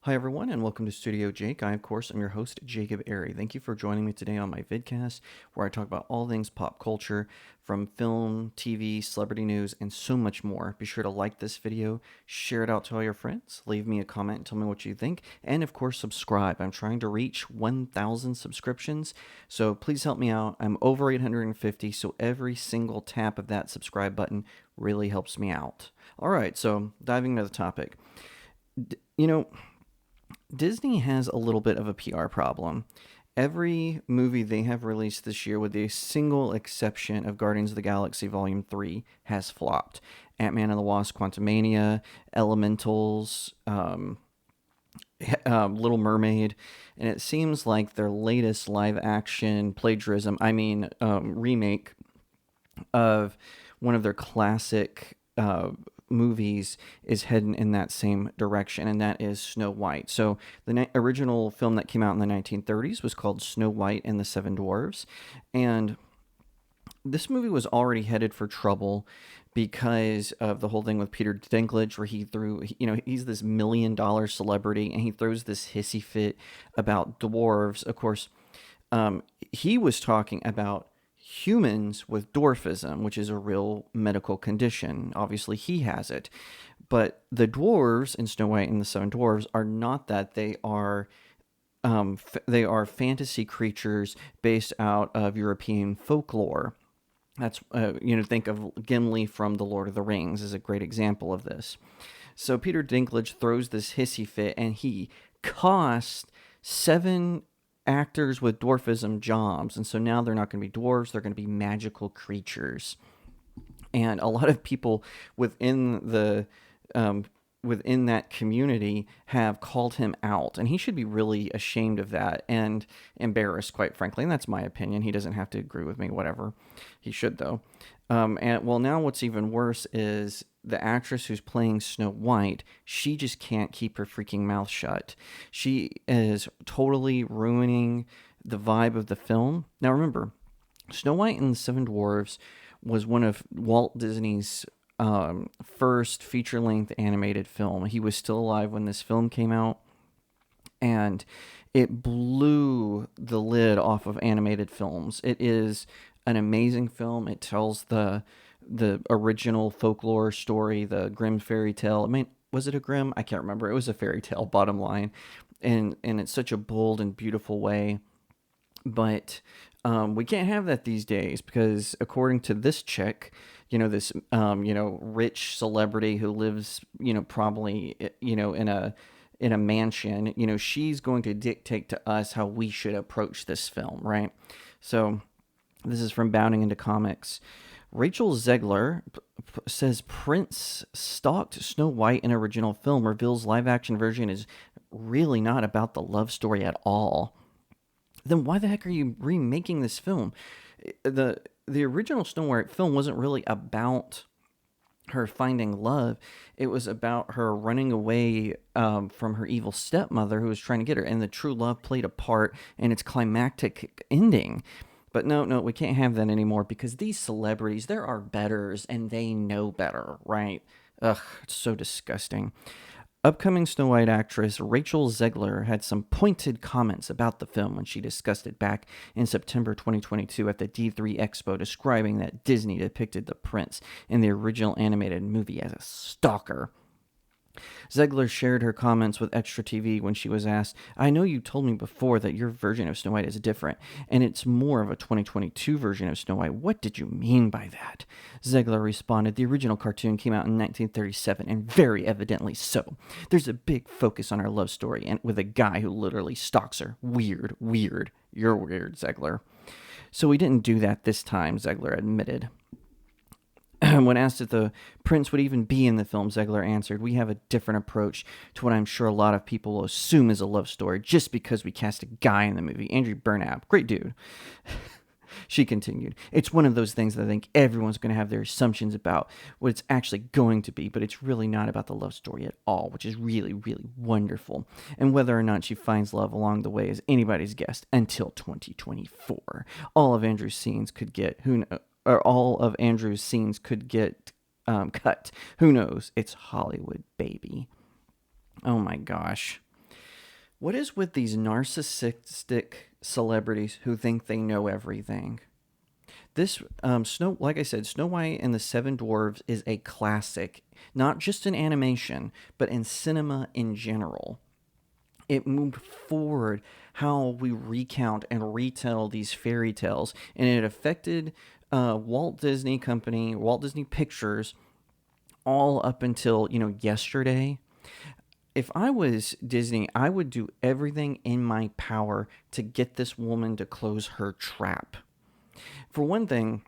Hi everyone and welcome to StudioJake. I, of course, am your host, Jacob Airy. Thank you for joining me today on my vidcast, where I talk about all things pop culture, from film, TV, celebrity news, and so much more. Be sure to like this video, share it out to all your friends, leave me a comment and tell me what you think, and of course, subscribe. I'm trying to reach 1,000 subscriptions, so please help me out. I'm over 850, so every single tap of that subscribe button really helps me out. All right, so diving into the topic. D- you know, Disney has a little bit of a PR problem. Every movie they have released this year, with the single exception of Guardians of the Galaxy Volume 3, has flopped. Ant-Man and the Wasp, Quantumania, Elementals, Little Mermaid, and it seems like their latest live-action plagiarism, remake of one of their classic movies is heading in that same direction, and that is Snow White. So the original film that came out in the 1930s was called Snow White and the Seven Dwarfs, and this movie was already headed for trouble because of the whole thing with Peter Dinklage, where he's this $1 million celebrity and he throws this hissy fit about dwarves. Of course, he was talking about humans with dwarfism, which is a real medical condition. Obviously, he has it. But the dwarves in Snow White and the Seven Dwarfs are not that. They are fantasy creatures based out of European folklore. That's think of Gimli from The Lord of the Rings is a great example of this. So Peter Dinklage throws this hissy fit, and he cost seven actors with dwarfism jobs, and so now they're not going to be dwarves; they're going to be magical creatures. And a lot of people within the within that community have called him out, and he should be really ashamed of that and embarrassed, quite frankly. And that's my opinion. He doesn't have to agree with me, whatever. He should, though. And well, now what's even worse is the actress who's playing Snow White, she just can't keep her freaking mouth shut. She is totally ruining the vibe of the film. Now, remember, Snow White and the Seven Dwarfs was one of Walt Disney's first feature length animated film. He was still alive when this film came out, and it blew the lid off of animated films. It is an amazing film. It tells the original folklore story, the Grimm fairy tale. I mean, was it a Grimm? I can't remember. It was a fairy tale, bottom line, and it's such a bold and beautiful way. But we can't have that these days because, according to this chick, this rich celebrity who lives, probably, in a mansion, she's going to dictate to us how we should approach this film, right? So this is from Bounding into Comics. Rachel Zegler says Prince stalked Snow White in original film, reveals live action version is really not about the love story at all. Then why the heck are you remaking this film? The original Snow White film wasn't really about her finding love. It was about her running away from her evil stepmother who was trying to get her, and the true love played a part in its climactic ending. But no, we can't have that anymore because these celebrities, there are betters and they know better, right? Ugh, it's so disgusting. Upcoming Snow White actress Rachel Zegler had some pointed comments about the film when she discussed it back in September 2022 at the D3 Expo, describing that Disney depicted the prince in the original animated movie as a stalker. Zegler shared her comments with Extra TV when she was asked, I know you told me before that your version of Snow White is different, and it's more of a 2022 version of Snow White. What did you mean by that? Zegler responded, the original cartoon came out in 1937, and very evidently so. There's a big focus on our love story, and with a guy who literally stalks her. Weird, weird. You're weird, Zegler. So we didn't do that this time, Zegler admitted. When asked if the prince would even be in the film, Zegler answered, we have a different approach to what I'm sure a lot of people will assume is a love story just because we cast a guy in the movie. Andrew Burnap, great dude. She continued, it's one of those things that I think everyone's going to have their assumptions about what it's actually going to be, but it's really not about the love story at all, which is really, really wonderful. And whether or not she finds love along the way is anybody's guess until 2024. All of Andrew's scenes could get, or all of Andrew's scenes could get cut. Who knows? It's Hollywood, baby. Oh my gosh. What is with these narcissistic celebrities who think they know everything? This like I said, Snow White and the Seven Dwarfs is a classic, not just in animation, but in cinema in general. It moved forward how we recount and retell these fairy tales, and it affected Walt Disney Company, Walt Disney Pictures, all up until yesterday. If I was Disney, I would do everything in my power to get this woman to close her trap. For one thing,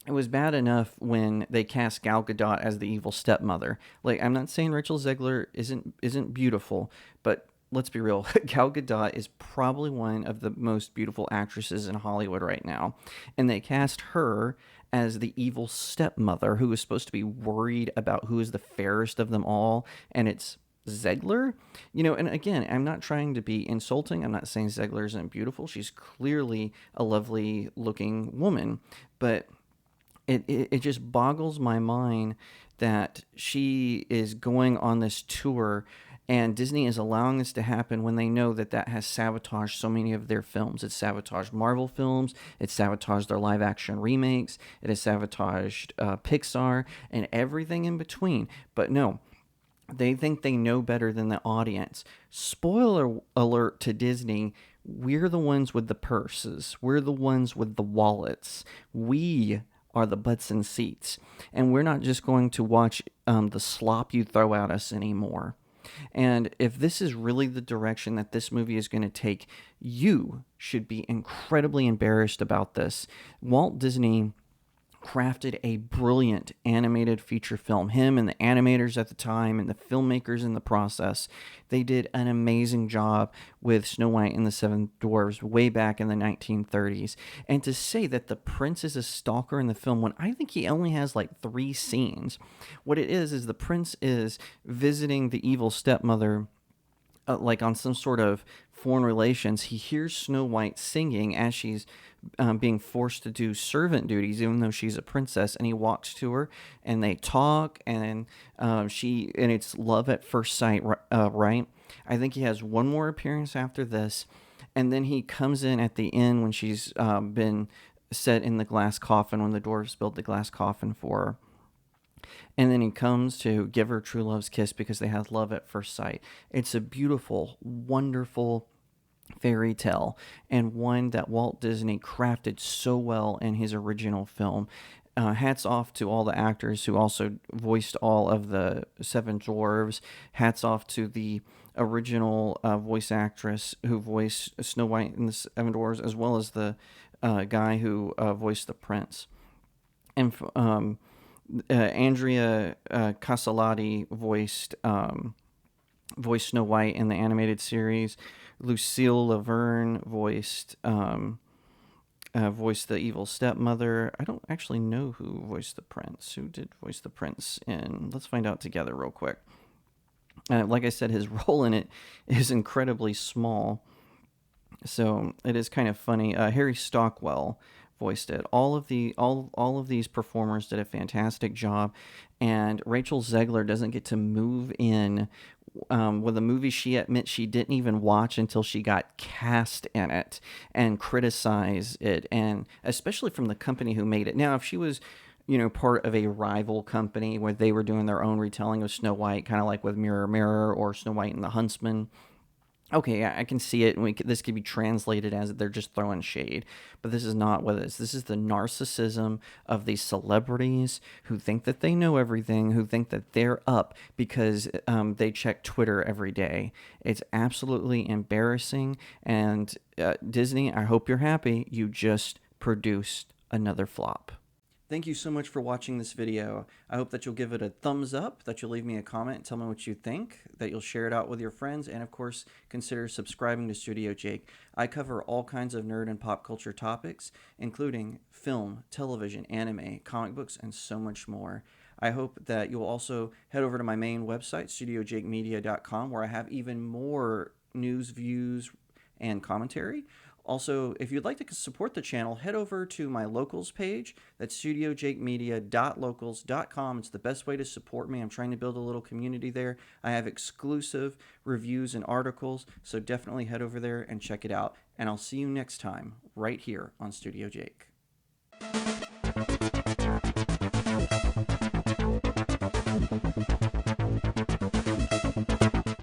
it was bad enough when they cast Gal Gadot as the evil stepmother. Like, I'm not saying Rachel Zegler isn't beautiful, but let's be real. Gal Gadot is probably one of the most beautiful actresses in Hollywood right now, and they cast her as the evil stepmother who is supposed to be worried about who is the fairest of them all, and it's Zegler. And again, I'm not trying to be insulting. I'm not saying Zegler isn't beautiful. She's clearly a lovely looking woman, but it just boggles my mind that she is going on this tour and Disney is allowing this to happen when they know that that has sabotaged so many of their films. It's sabotaged Marvel films. It's sabotaged their live action remakes. It has sabotaged Pixar and everything in between. But no, they think they know better than the audience. Spoiler alert to Disney, we're the ones with the purses. We're the ones with the wallets. We are the butts and seats. And we're not just going to watch the slop you throw at us anymore. And if this is really the direction that this movie is going to take, you should be incredibly embarrassed about this. Walt Disney crafted a brilliant animated feature film. Him and the animators at the time and the filmmakers in the process, they did an amazing job with Snow White and the Seven Dwarfs way back in the 1930s. And to say that the prince is a stalker in the film when I think he only has like 3 scenes. What it is the prince is visiting the evil stepmother like on some sort of foreign relations. He hears Snow White singing as she's being forced to do servant duties, even though she's a princess. And he walks to her, and they talk, and it's love at first sight, right? I think he has one more appearance after this, and then he comes in at the end when she's been set in the glass coffin, when the dwarves build the glass coffin for her. And then he comes to give her true love's kiss because they had love at first sight. It's a beautiful, wonderful fairy tale, and one that Walt Disney crafted so well in his original film. Hats off to all the actors who also voiced all of the Seven Dwarves. Hats off to the original voice actress who voiced Snow White and the Seven Dwarves, as well as the guy who voiced the prince. And Andrea Casalati voiced Snow White in the animated series. Lucille Laverne voiced the evil stepmother. I don't actually know who voiced the prince. Who did voice the prince in? Let's find out together real quick. Like I said, his role in it is incredibly small, so it is kind of funny. Harry Stockwell voiced it. All of these performers did a fantastic job, and Rachel Zegler doesn't get to move in with a movie she admits she didn't even watch until she got cast in it and criticize it, and especially from the company who made it. Now, if she was part of a rival company where they were doing their own retelling of Snow White, kind of like with Mirror Mirror or Snow White and the Huntsman, okay, I can see it, and this could be translated as they're just throwing shade. But this is not what it is. This is the narcissism of these celebrities who think that they know everything, who think that they're up because they check Twitter every day. It's absolutely embarrassing. And Disney, I hope you're happy. You just produced another flop. Thank you so much for watching this video. I hope that you'll give it a thumbs up, that you'll leave me a comment and tell me what you think, that you'll share it out with your friends, and of course, consider subscribing to StudioJake. I cover all kinds of nerd and pop culture topics, including film, television, anime, comic books, and so much more. I hope that you'll also head over to my main website, StudioJakeMedia.com, where I have even more news, views, and commentary Also, if you'd like to support the channel, head over to my locals page. That's studiojakemedia.locals.com. It's the best way to support me. I'm trying to build a little community there. I have exclusive reviews and articles, so definitely head over there and check it out. And I'll see you next time right here on Studio Jake.